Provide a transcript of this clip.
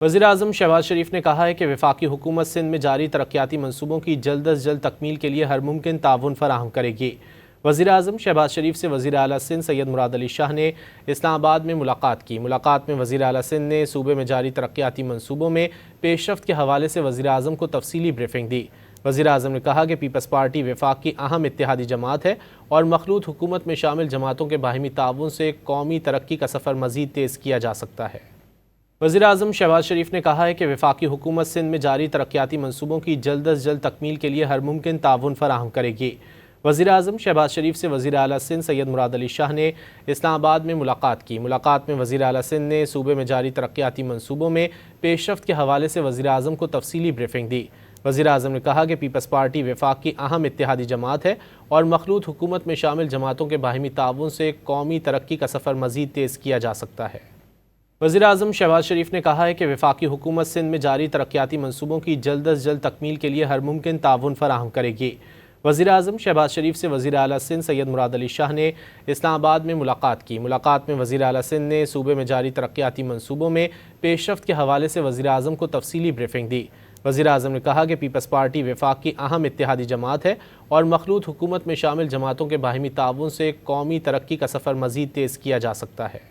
वज़ीर-ए-आज़म शहबाज शरीफ ने कहा है कि वफाकी हुकूमत सिंध में जारी तरक्याती मनसूबों की जल्द अज जल्द तकमील के लिए हर मुमकिन ताउन फराहम करेगी। वज़ीर-ए-आज़म शहबाज शरीफ से वज़ीर आला सिंध सैयद मुराद अली शाह ने इस्लामाबाद में मुलाकात की। मुलाकात में वज़ीर आला सिंध ने सूबे में जारी तरक्याती मनसूबों में पेशरफ्त के हवाले से वज़ीर-ए-आज़म को तफसीली ब्रीफिंग दी। वज़ीर-ए-आज़म ने कहा कि पीपल्स पार्टी वफाक की अहम इत्तेहादी जमात है और मखलूत हुकूमत में शामिल जमातों के बाहिमी ताउन से कौमी तरक्की का सफ़र मज़ीद तेज़ किया जा सकता है। वज़ीर-ए-आज़म शहबाज शरीफ ने कहा है कि वफाकी हुकूमत सिंध में जारी तरक्याती मनसूबों की जल्द अज जल्द तकमील के लिए हर मुमकिन ताउन फराहम करेगी। वज़ीर-ए-आज़म शहबाज शरीफ से वज़ीर आला सिंध सैयद मुराद अली शाह ने इस्लामाबाद में मुलाकात की। मुलाकात में वज़ीर आला सिंध ने सूबे में जारी तरक्याती मनसूबों में पेशरफ्त के हवाले से वज़ीर-ए-आज़म को तफसीली ब्रीफिंग दी। वज़ीर-ए-आज़म ने कहा कि पीपल्स पार्टी वफाक की अहम इत्तेहादी जमात है और मखलूत हुकूमत में शामिल जमातों के बाहिमी ताउन से कौमी तरक्की का सफ़र मज़ीद तेज़ किया जा सकता है। वज़ीर-ए-आज़म शहबाज शरीफ ने कहा है कि वफाकी हुकूमत सिंध में जारी तरक्याती मनसूबों की जल्द अज जल्द तकमील के लिए हर मुमकिन ताउन फराहम करेगी। वज़ीर-ए-आज़म शहबाज शरीफ से वज़ीर आला सिंध सैयद मुराद अली शाह ने इस्लामाबाद में मुलाकात की। मुलाकात में वज़ीर आला सिंध ने सूबे में जारी तरक्याती मनसूबों में पेशरफ्त के हवाले से वज़ीर-ए-आज़म को तफसीली ब्रीफिंग दी। वज़ीर-ए-आज़म ने कहा कि पीपल्स पार्टी वफाक की अहम इत्तेहादी जमात है और मखलूत हुकूमत में शामिल जमातों के बाहिमी ताउन से कौमी तरक्की का सफ़र मज़ीद तेज़ किया जा सकता है।